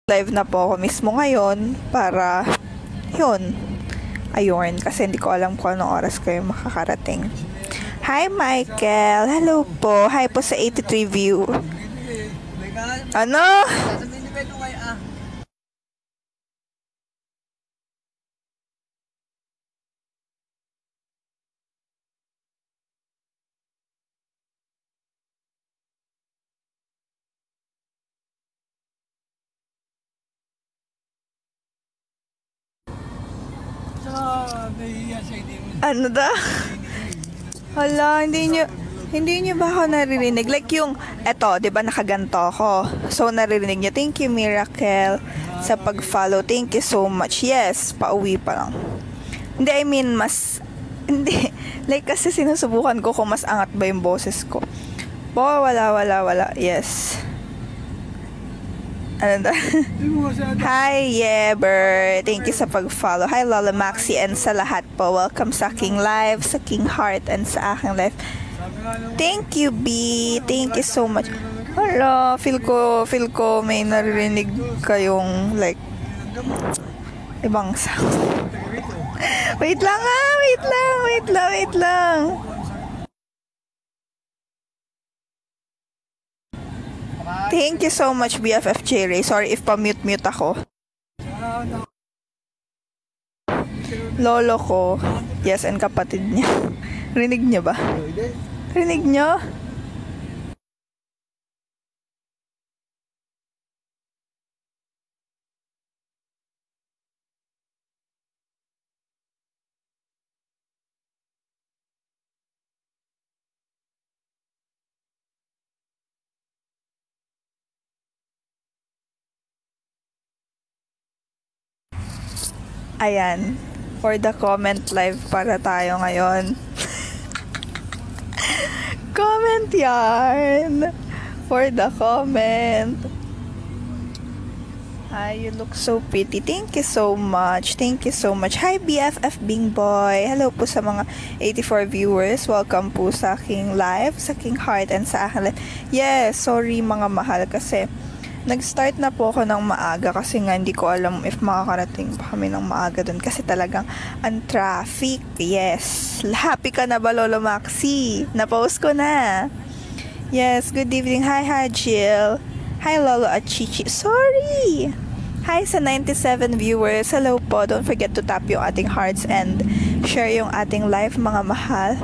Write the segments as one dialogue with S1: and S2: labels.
S1: live na po ako mismo ngayon para yun. Ayun, kasi hindi ko alam kung anong oras kayo makakarating. Hi Michael, hello po. Hi po sa 83 view. Ano? Ano da? Hala, hindi nyo ba ako naririnig? Like yung, eto, di ba nakaganto ako? So, naririnig nyo. Thank you, Miracle, sa pag-follow. Thank you so much. Yes, pauwi pa lang. Hindi, I mean, hindi. Like, kasi sinusubukan ko kung mas angat ba yung boses ko. Wala. Yes. Ano da? Hi, Yeber. Thank you sa pag-follow. Hi, Lola Maxi, and sa lahat po. Welcome sa aking live, sa King Heart, and sa aking live. Thank you, B. Thank you so much. Hala, feel ko may naririnig kayong like ibang sound. Wait lang. Thank you so much, BFF J-Ray. Sorry if pa-mute ako. Lolo ko. Yes, and kapatid niya. Rinig niyo ba? Rinig niyo? Ayan. For the comment live para tayo ngayon. Comment yarn. For the comment. Hi, you look so pretty. Thank you so much. Hi, BFF Bing Boy. Hello po sa mga 84 viewers. Welcome po sa aking live, sa King Heart, and sa aking live. Yes, sorry mga mahal kasi nag-start na po ako ng maaga kasi nga hindi ko alam if makakarating pa kami ng maaga dun kasi talagang ang traffic. Yes. Happy ka na ba, Lolo Maxi? Na-post ko na. Yes, good evening. Hi, Jill. Hi, Lolo at Chichi. Sorry! Hi sa 97 viewers. Hello po. Don't forget to tap yung ating hearts and share yung ating live, mga mahal.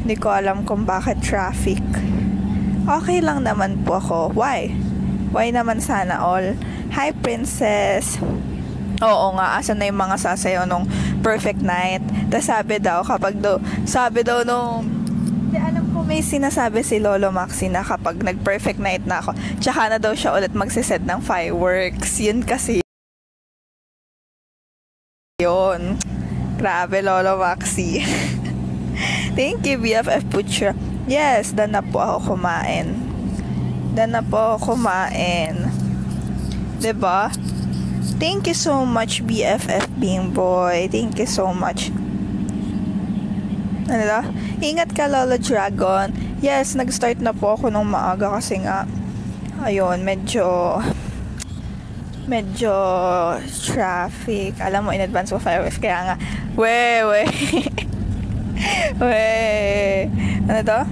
S1: Hindi ko alam kung bakit traffic. Okay lang naman po ako. Why naman sana all? Hi, Princess. Oo nga, asan na yung mga sasayaw nung perfect night? Tapos sabi daw nung, di alam ko may sinasabi si Lolo Maxi na kapag nag-perfect night na ako, tsaka na daw siya ulit magsiset ng fireworks. Yun kasi yun. Grabe, Lolo Maxi. Thank you, BFF Butcher. Yes, done na po ako kumain. Diba? Thank you so much, BFF Bing Boy. Thank you so much. Ano da? Ingat ka, Lolo Dragon. Yes, nag-start na po ako nung maaga kasi nga, ayun, medyo traffic. Alam mo, in advance mo fireworks. Kaya nga, ano to?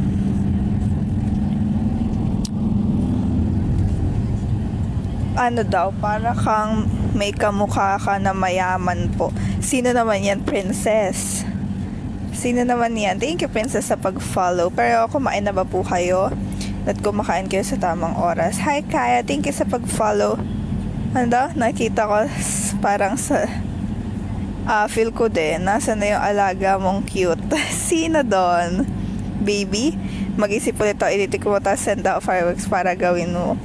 S1: Ano daw, para kang may kamukha ka na mayaman po. Sino naman yan, Princess? Sino naman yan? Thank you, Princess, sa pag-follow. Pero kumain na ba po kayo? At kumakain kayo sa tamang oras. Hi, Kaya. Thank you sa pag-follow. Ano daw? Nakita ko parang sa feel ko din. Nasaan na yung alaga mong cute? Sino doon? Baby? Mag-isip ulit ito. Editik mo ta send out fireworks para gawin mo.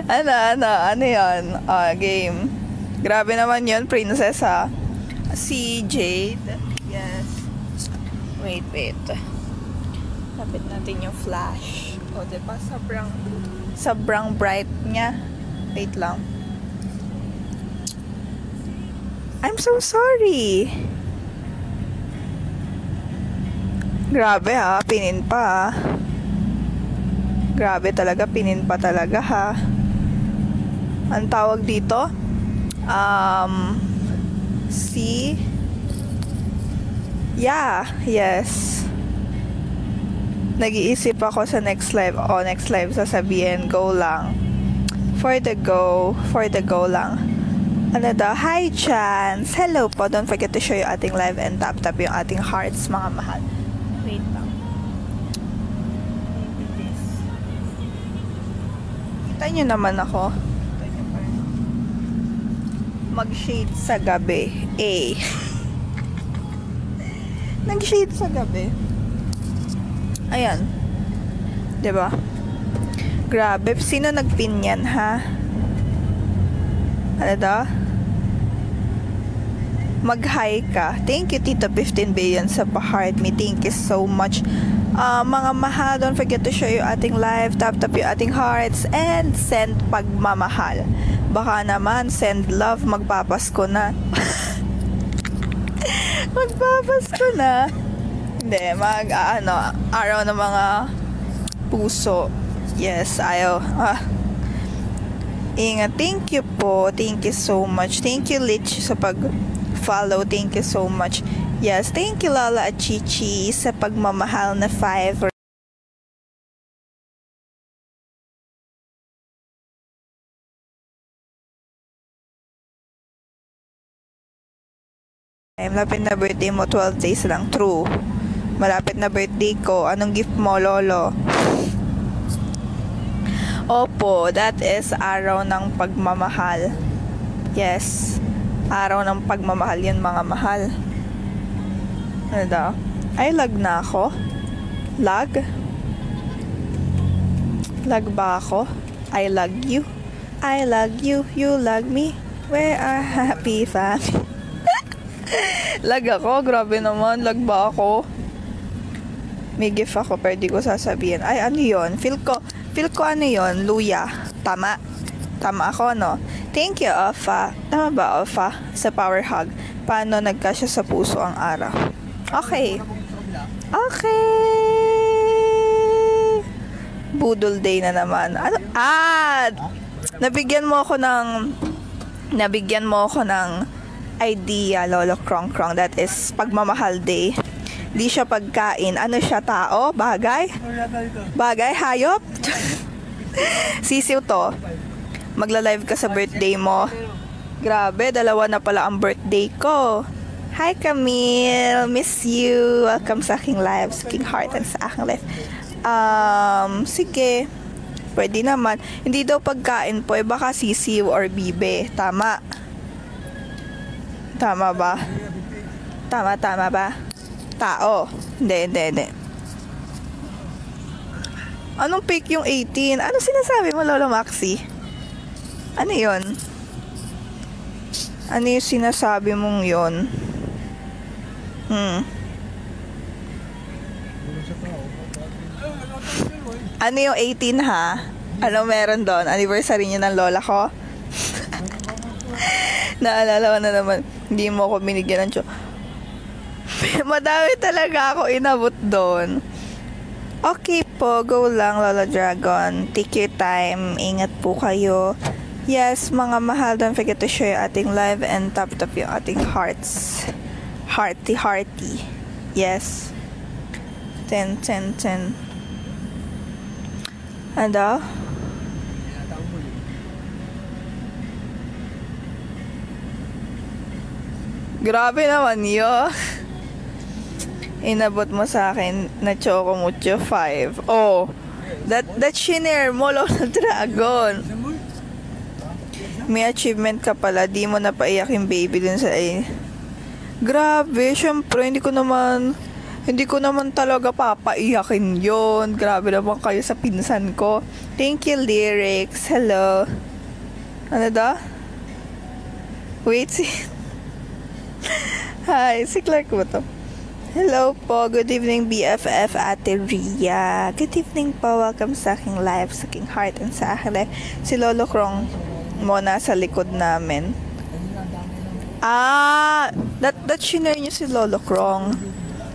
S1: Ano yun? Game. Grabe naman yun, Princess, ha? Si Jade. Yes. Wait. Lapit natin yung flash. O, diba? Sobrang bright niya. Wait lang. I'm so sorry. Grabe, ha? Pinin pa, ha? Grabe talaga, pinin pa talaga, ha? ang tawag dito, yes. Nag-iisip ako sa next live. Next live sasabihin, go lang. For the go lang. Ano daw? Hi, Chance! Hello po. Don't forget to share yung ating live and tap yung ating hearts, mga mahal. Wait lang. Kita nyo naman ako. Mag-shade sa gabi. Nag-shade sa gabi. Ayan. Diba? Grabe. Sino nagpin yan, ha? Ano daw? Mag-hi ka. Thank you, Tito 15 billion sa pa-heart me. Thank you so much. Mga mahal, don't forget to share yung ating live, tap yung ating hearts, and send pagmamahal. Baka naman, send love, magpapasko na. Magpapasko na. Hindi, araw ng mga puso. Yes, ayaw. Ingat. Thank you po. Thank you so much. Thank you, Lich, sa pag-follow. Thank you so much. Yes, thank you, Lala at Chichi, sa pagmamahal na 5. Malapit na birthday mo, 12 days lang. True. Malapit na birthday ko. Anong gift mo, Lolo? Opo, that is araw ng pagmamahal. Yes. Araw ng pagmamahal yun, mga mahal. Ano daw? Ay, lag na ako? Lag? Lag ba ako? I lag you. I lag you. You lag me. We're a happy family. Lag ako? Grabe naman. Lag ba ako? May gift ako pero di ko sasabihin. Ay, ano yun? Feel ko ano yun? Luya. Tama ako, no? Thank you, Ofa. Tama ba, Ofa? Sa power hug. Paano nagkasya sa puso ang araw? Okay. Budol day na naman. Ano? Nabigyan mo ako ng idea, Lolo Krong Krong. That is pagmamahal day. Di siya pagkain. Ano siya, tao? Bagay? Hayop? Sisiw to. Magla-live ka sa birthday mo. Grabe, 2 na pala ang birthday ko. Hi, Camille. Miss you. Welcome sa aking live, sa aking heart, and sa aking live. Sige. Pwede naman. Hindi daw pagkain po. Baka sisiw or bibe. Tama. Tama ba? Tama ba? Tao. Hindi. Anong fake yung 18? Ano sinasabi mo, Lolo Maxi? Ano yun? Ano yung sinasabi mong yun? Ano yung 18, ha? Ano meron doon? Anniversary niyo ng lola ko? Naalala ko na naman, hindi mo ako binigyan ng madami talaga ako inabot doon. Okay po, go lang, Lola Dragon. Take your time. Ingat po kayo. Yes, mga mahal, don't forget to share ating live and tap yung ating hearts. Hearty. Yes. 10. Ano? Grabe naman yun. Inabot mo sa akin na Choco Mucho 5. Oh, that shinare mo, Lola Dragon. May achievement ka pala. Di mo napaiyak yung baby dun sa Grabe, syempre, hindi ko naman talaga papaiyakin yon. Grabe naman kayo sa pinsan ko. Thank you, Lyrics. Hello. Ano daw? Wait, Hi, si Clark ba to? Hello po, good evening BFF Ate Ria. Good evening po, welcome sa aking live, sa aking heart, and sa aking live. Si Lolo Krong mo nasa likod namin. That shinare niyo si Lolo Krong.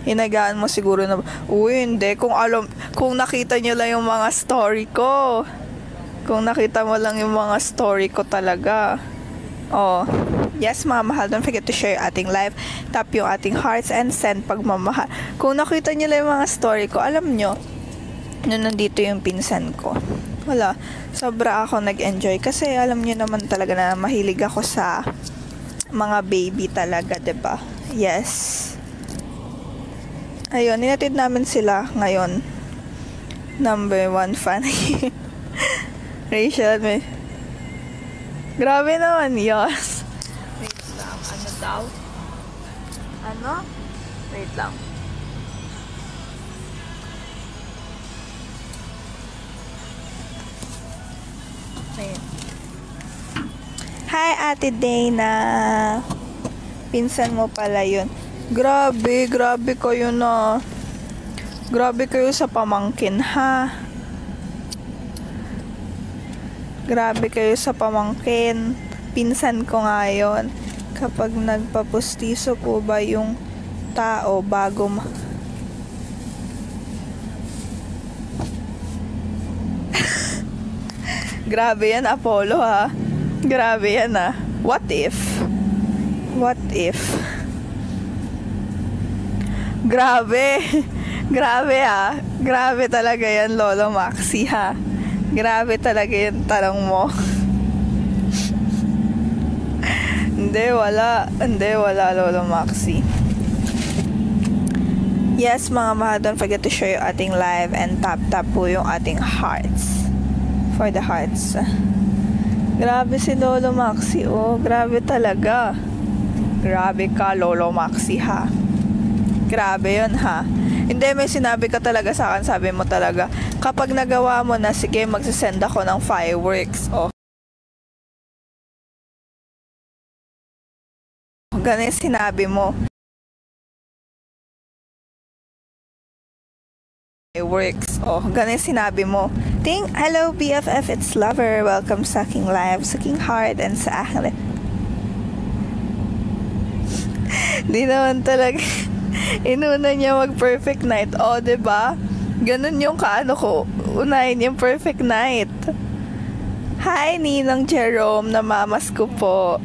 S1: Hinagaan mo siguro na, hindi, kung nakita niyo lang yung mga story ko. Kung nakita mo lang yung mga story ko talaga. Oh, yes mga mahal, don't forget to share ating live, tap yung ating hearts and send pagmamahal. Kung nakita nyo lang yung mga story ko, alam nyo, nung nandito yung pinsan ko, wala, sobra ako nag-enjoy kasi alam nyo naman talaga na mahilig ako sa mga baby talaga, diba? Yes. Ayun, ninatid namin sila ngayon. Number 1 fan. Rachel, may... Grabe naman, yes. Wait lang, ano daw? Ano? Wait lang. Ayun. Hi, Ate Dana. Pinsan mo pala yun. Grabe kayo na. Grabe kayo sa pamangkin, ha? Grabe kayo sa pamangkin. Pinsan ko nga yun. Kapag nagpapustiso po ba yung tao bago Grabe yan, Apollo, ha? Grabe yan, ha? What if? What if? Grabe. Grabe, ha? Grabe talaga yan, Lolo Maxi, ha? Grabe talaga yung tanong mo. Hindi, wala, Lolo Maxi. Yes, mga mahal, don't forget to share yung ating live and tap po yung ating hearts. For the hearts. Grabe si Lolo Maxi, oh. Grabe talaga. Grabe ka, Lolo Maxi, ha? Grabe yun, ha? Hindi, may sinabi ka talaga sa akin. Sabi mo talaga, kapag nagawa mo na, sige, magsasend ako ng fireworks. Oh. Ganun sinabi mo. Fireworks. Oh, ganun sinabi mo. Hello, BFF, it's Lover. Welcome sa aking live, sa aking heart, and sa aking live. Di naman talaga. Inuna niya mag-perfect night. O, diba? Ganun yung kaano ko. Unahin yung perfect night. Hi, Ninong Jerome. Namamas ko po.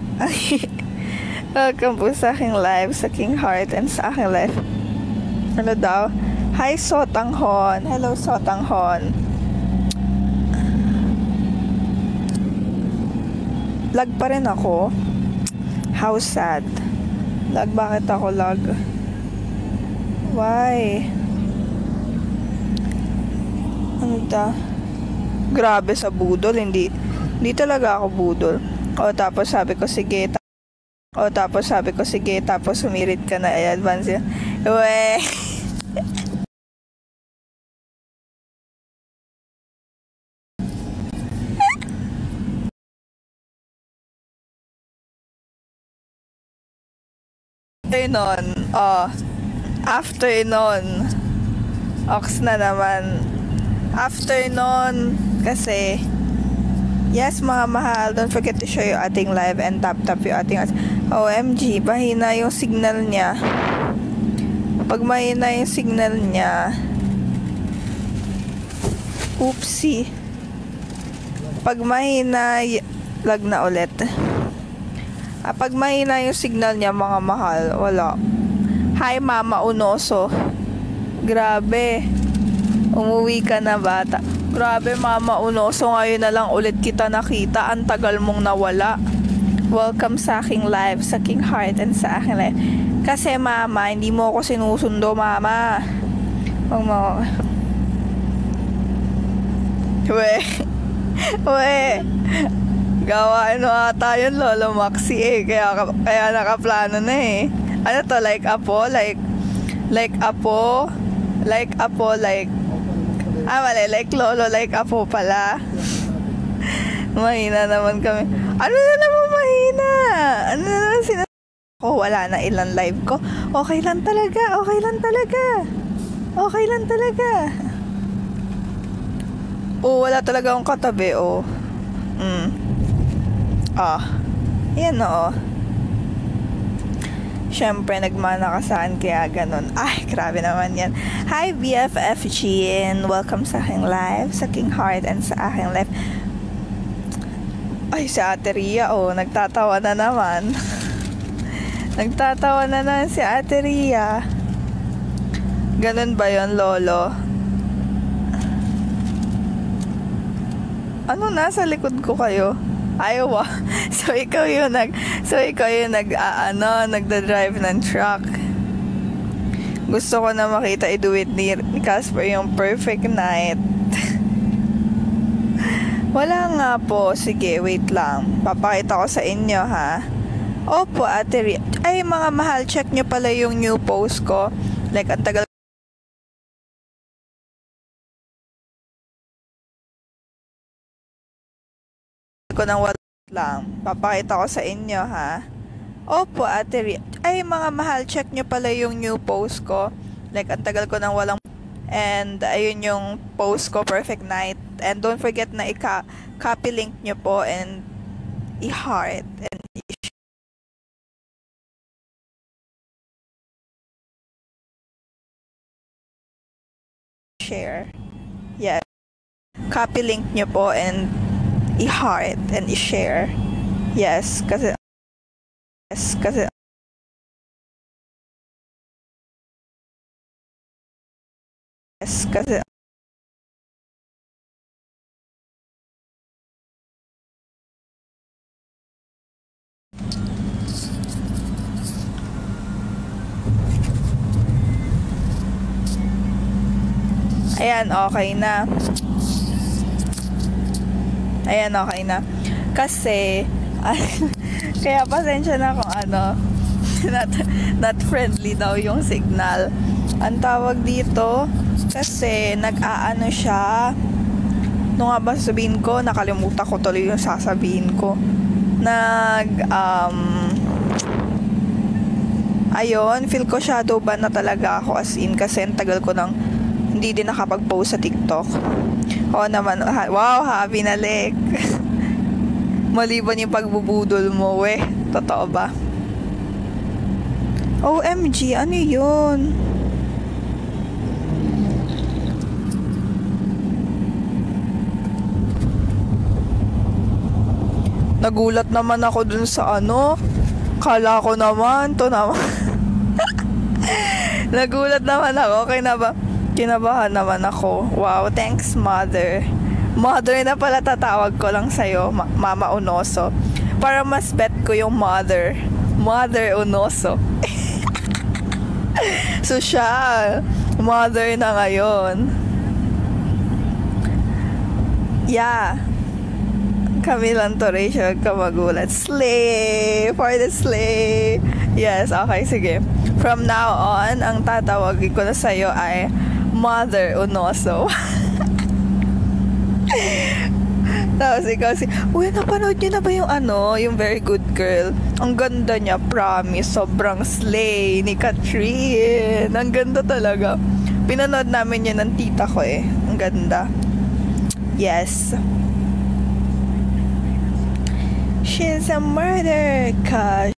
S1: Welcome po sa aking live, sa aking heart, and sa aking life. Ano daw? Hi, Sotanghon. Hello, Sotanghon. Lag pa rin ako. How sad. Lag, bakit ako lag? Why? Ano ta? Grabe sa budol, hindi talaga ako budol. O tapos sabi ko sige, tapos sumirit ka na, i-advance yun. Uwe. After nun, ox na naman. After nun, kasi, yes mga mahal, don't forget to share yung ating live and tap yung ating OMG, mahina yung signal niya. Pag mahina yung signal niya, oopsie. Pag mahina, lag na ulit. Pag mahina yung signal niya, mga mahal, wala. Hi, Mama Unoso. Grabe. Umuwi ka na, bata. Grabe, Mama Unoso. Ngayon na lang ulit kita nakita. Ang tagal mong nawala. Welcome sa aking live, sa aking heart, and sa aking life. Kasi, Mama, hindi mo ako sinusundo, Mama. Huwag mo. We. Gawa ata yun, Lolo Maxi, eh. Kaya nakaplano na, eh. Ano to, like apo? Like mali, like lolo, like apo pala. Mahina naman kami. Ano na naman mahina? Ano na naman wala na ilang live ko. Okay lang talaga. Oh, wala talaga akong katabi, oh. Yan, oh. Siyempre, nagmana ka saan, kaya ganun. Ay, grabe naman yan. Hi, BFFG, and welcome sa aking live, sa aking heart, and sa aking life. Ay, si Ate Ria, nagtatawa na naman. Nagtatawa na naman si Ate Ria. Ganun ba yon, Lolo? Ano, nasa likod ko kayo? Ayaw. So ikaw yung nagda-drive ng truck. Gusto ko na makita i-do it ni Casper yung perfect night. Wala nga po. Sige, wait lang. Papakita ko sa inyo, ha? Opo, Ate Ria. Ay, mga mahal, check nyo pala yung new post ko. Like, ang tagal ko nang wala lang. Papakita ko sa inyo, ha? Opo, Ate Ria. Ay, mga mahal, check nyo pala yung new post ko. Like, ang tagal ko nang walang. And, ayun yung post ko, Perfect Night. And don't forget na copy link nyo po and i-heart and share. Yeah. Copy link nyo po and i-heart and i-share. Yes, kasi ayan, okay na. Ayan, okay na. Kasi, kaya pasensya na kung not friendly daw yung signal. Ang tawag dito, kasi nag-aano siya. Ano nga ba sabihin ko? Nakalimutan ko tuloy yung sasabihin ko. Ayun, feel ko shadow ban na talaga ako, as in, kasi ang tagal ko nang hindi din nakapag-post sa TikTok. Oo naman, wow, happy na Lek. Maliban yung pagbubudol mo, totoo ba? OMG, ano yun? Nagulat naman ako dun sa kala ko naman, nagulat naman ako, kinabahan naman ako. Wow, thanks, Mother. Mother na pala tatawag ko lang sa'yo, Mama Unoso. Para mas bet ko yung Mother. Mother Unoso. So siya, Mother na ngayon. Yeah. Kamilang Torresio, kamagulat. Slay! For the slay! Yes, okay, sige. From now on, ang tatawagin ko na sa'yo ay Mother Unoso. Tapos ikaw napanood nyo na ba yung Very Good Girl? Ang ganda niya, promise. Sobrang slay ni Catherine. Ang ganda talaga. Pinanood namin yun ng tita ko Ang ganda. Yes. She's a murderer, cause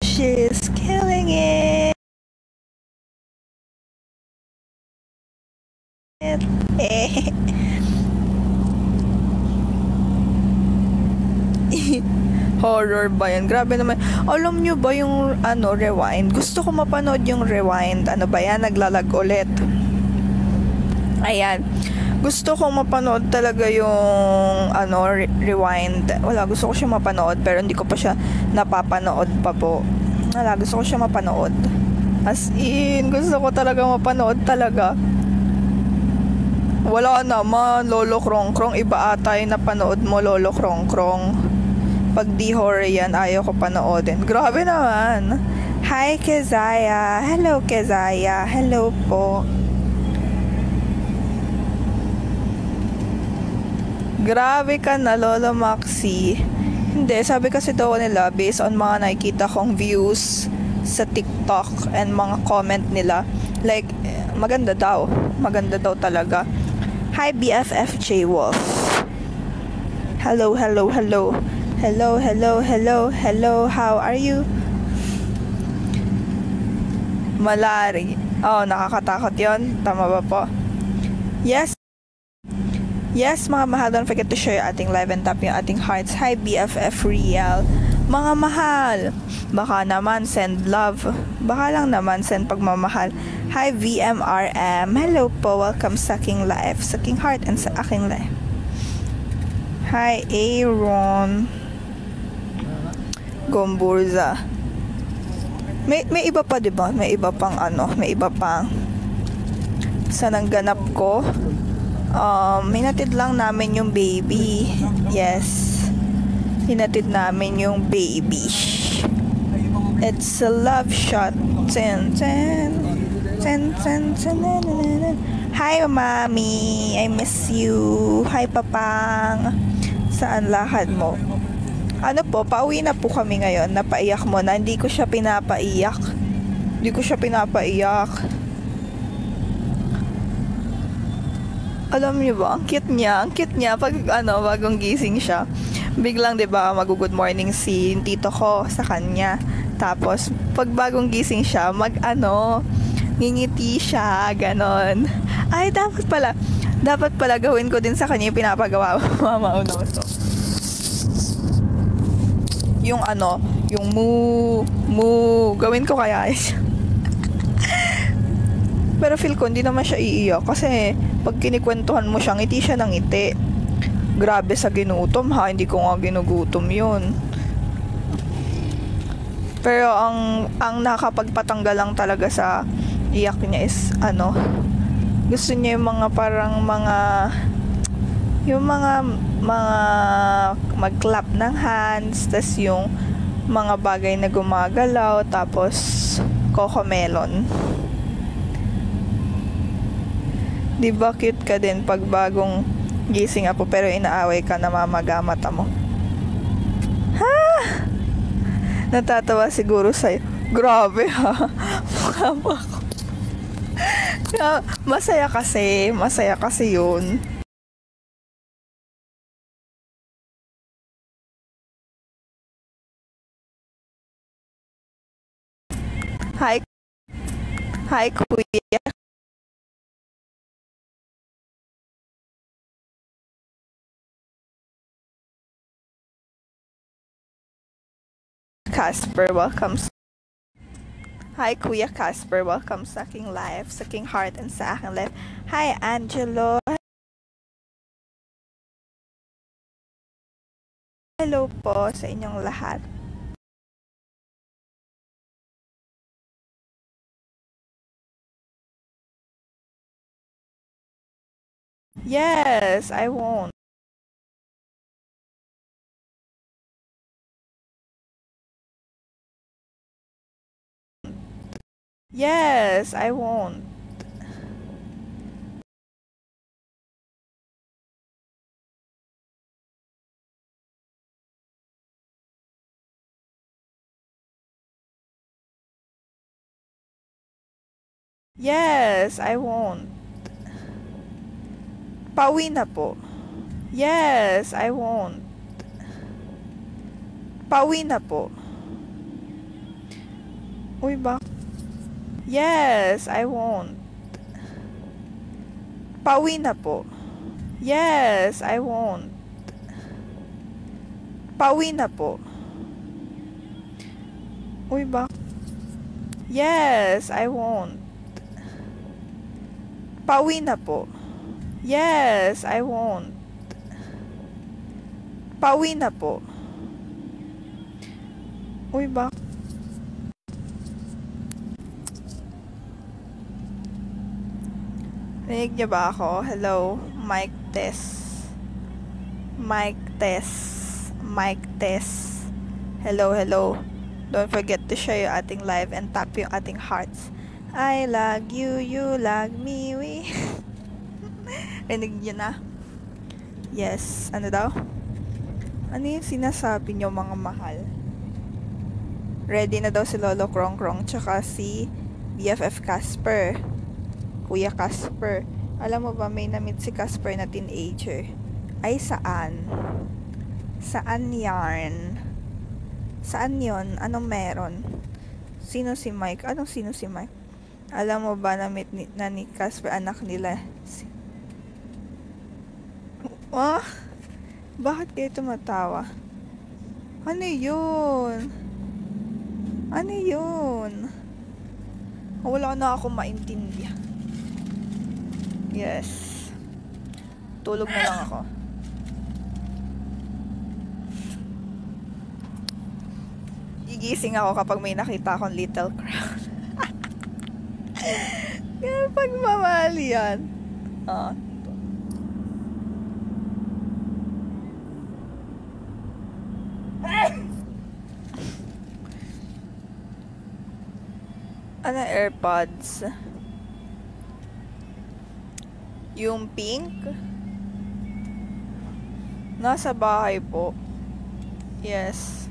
S1: she's killing it. Horror ba yan? Grabe naman. Alam nyo ba yung Rewind? Gusto ko mapanood yung Rewind. Ano ba yan? Naglalag ulit. Ayan. Gusto kong mapanood talaga yung Rewind. Wala, gusto ko siya mapanood pero hindi ko pa siya napapanood pa po. Wala, gusto ko siya mapanood. As in, gusto ko talaga mapanood talaga. Wala naman, Lolo Krongkrong. Iba ata yung napanood mo, Lolo Krongkrong. Pag di horror yan, ayaw ko panoodin. Grabe naman. Hi, Kezaya. Hello, Kezaya. Hello po. Grabe ka na, Lolo Maxi. Hindi, sabi kasi daw nila, based on mga nakikita kong views sa TikTok and mga comment nila, like, maganda daw. Maganda daw talaga. Hi, BFF J Wolf. Hello, hello, hello. Hello, hello, hello, hello. How are you? Malari. Oh, nakakatakot yon. Tama ba po? Yes. Yes, mga mahal, don't forget to share ating live and tap yung ating hearts. Hi, BFF Real. Mga mahal, baka naman send love. Baka lang naman send pagmamahal. Hi, VMRM. Hello po, welcome sa aking live, sa aking heart and sa aking live. Hi, Aaron. Gomburza. May iba pa, diba? May iba pang may iba pang sa nangganap ko. Hinatid lang namin yung baby. Yes. Hinatid namin yung baby. It's a love shot. Ten, ten. Ten, ten, ten, ten, ten. Hi, Mami. I miss you. Hi, Papang. Saan lakad mo? Ano po, pauwi na po kami ngayon. Napaiyak mo na. Hindi ko siya pinapaiyak. Alam niyo ba, ang cute niya pag bagong gising siya. Biglang 'di ba mag-good morning si tito ko sa kanya. Tapos pag bagong gising siya, ngingiti siya, ganon. Ay, dapat pala gawin ko din sa kanya yung pinapagawa Mama Unoso. Yung moo, gawin ko kaya Pero feel ko, hindi naman siya iiyak. Kasi, pag kinikwentuhan mo siya, ngiti siya ng ngiti. Grabe sa ginutom ha. Hindi ko nga ginugutom yun. Pero, ang nakapagpatanggal lang talaga sa iyak niya is, gusto niya yung mga parang yung mga mag-clap ng hands, tas yung mga bagay na gumagalaw, tapos cocomelon. Diba cute ka din pag bagong gising ako pero inaaway ka, namamaga mata mo? Ha? Natatawa siguro sa'yo. Grabe ha. Mukha mo ako. Masaya kasi yun. Hi, Kuya. Casper, welcome. Hi, Kuya Casper, welcome sa aking live, sa aking heart and sa aking live. Hi, Angelo. Hello po sa inyong lahat. Yes, I won't. Yes, I won't. Yes, I won't. Pauwi na po. Yes, I won't. Pauwi na po. Uy, ba? Yes, I won't. Pauwi na po. Yes, I won't. Pauwi na po. Uy, ba? Yes, I won't. Pauwi na po. Yes, I won't. Pauwi na po. Uy, ba? Rinig niyo ba ako? Hello? Mic test. Mic test. Mic test. Hello, hello. Don't forget to share yung ating live and tap yung ating hearts. I love you, you love me, we. Rinig niyo na? Yes. Ano daw? Ano yung sinasabi niyo, mga mahal? Ready na daw si Lolo Krong Krong tsaka si BFF Casper. Kuya Casper. Alam mo ba, may na-meet si Casper na teenager. Ay, saan? Saan yarn? Saan yon? Anong meron? Sino si Mike? Anong sino si Mike? Alam mo ba, na-meet na ni Casper, anak nila. Ah, bakit kayo tumatawa? Ano yun? Ano yun? Wala na ako maintindihan. Yes. Tulog na lang ako. Gigising ako kapag may nakita akong little crown. Kaya pagmamahal yan. Ano AirPods? Yung pink? Nasa bahay po. Yes.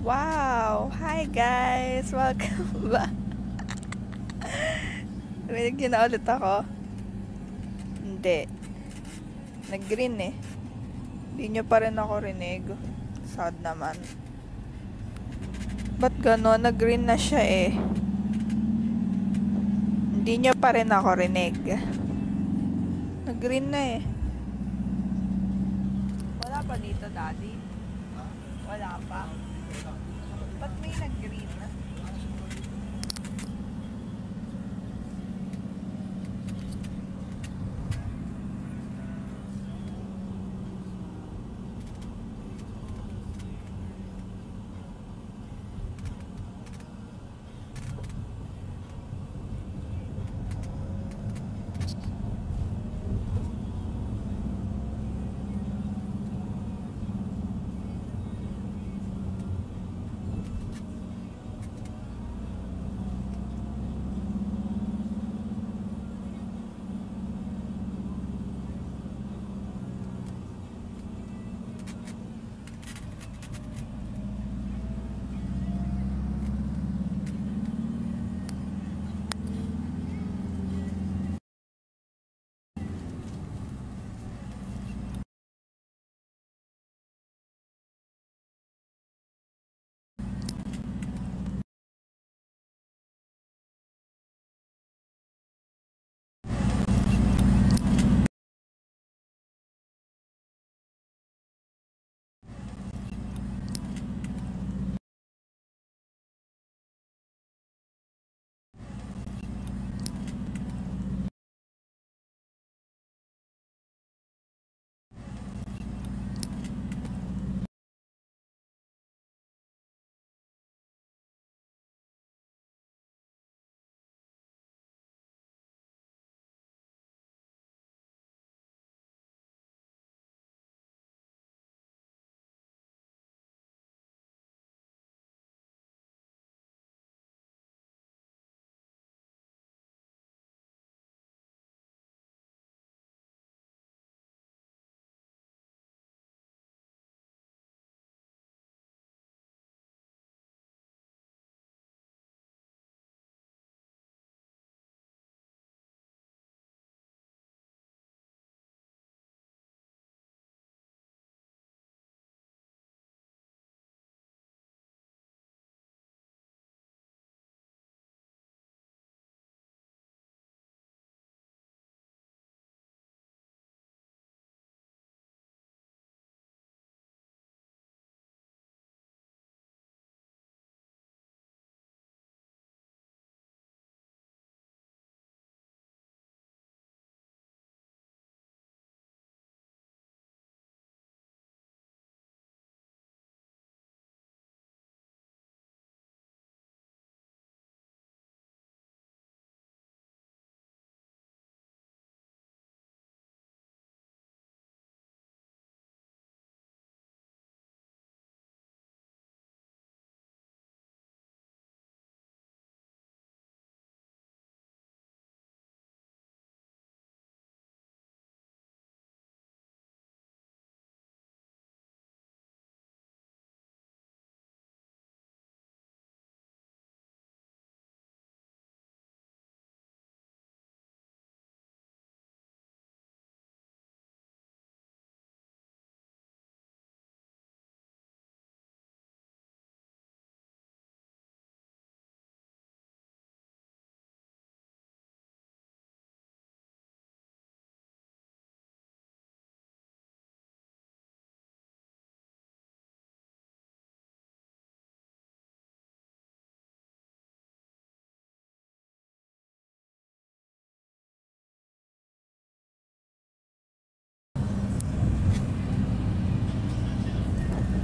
S1: Wow! Hi guys! Welcome back! Rinig yun na ulit ako? Hindi. Nag-green eh. Hindi nyo pa rin ako rinig. Sad naman. Ba't gano'n? Nag-green na siya eh. Hindi nyo pa rin ako rinig. Nag-green na eh. Wala pa dito, Daddy? Wala pa. Ba't may nag-green na?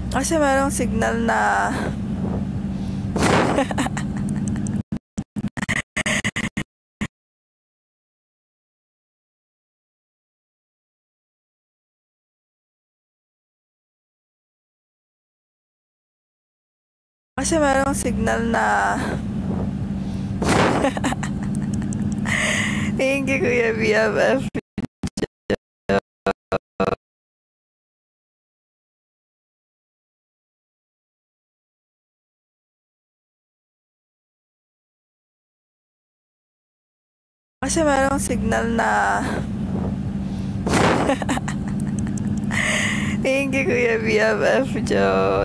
S1: Kasi merong signal na thank you, Kuya BFF. Kasi merong signal na thank you, Kuya BFF Joe.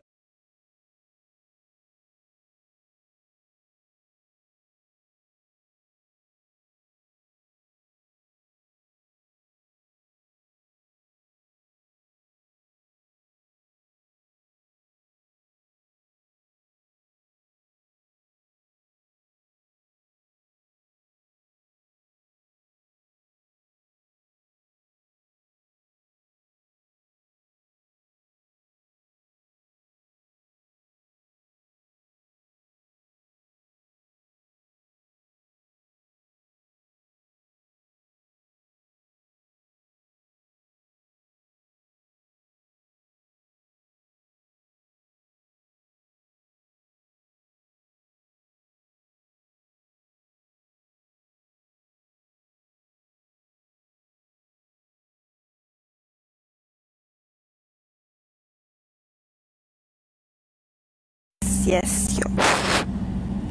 S1: Yes, yo.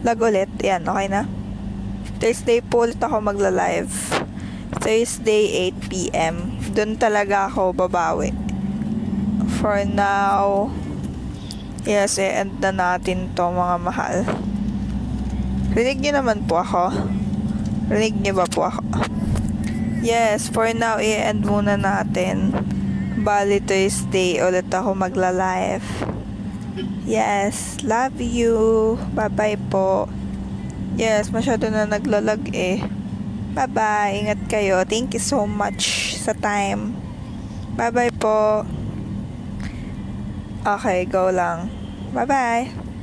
S1: Lag ulit. Yan, okay na? Thursday po ulit ako magla-live. Thursday, 8 p.m. Doon talaga ako babawi. For now, yes, i-end na natin to, mga mahal. Rinig niyo naman po ako? Rinig niyo ba po ako? Yes, for now, i-end muna natin. Bali, Thursday ulit ako magla-live. Yes, love you. Bye-bye po. Yes, masyado na naglalag eh. Bye-bye. Ingat kayo. Thank you so much sa time. Bye-bye po. Okay, go lang. Bye-bye.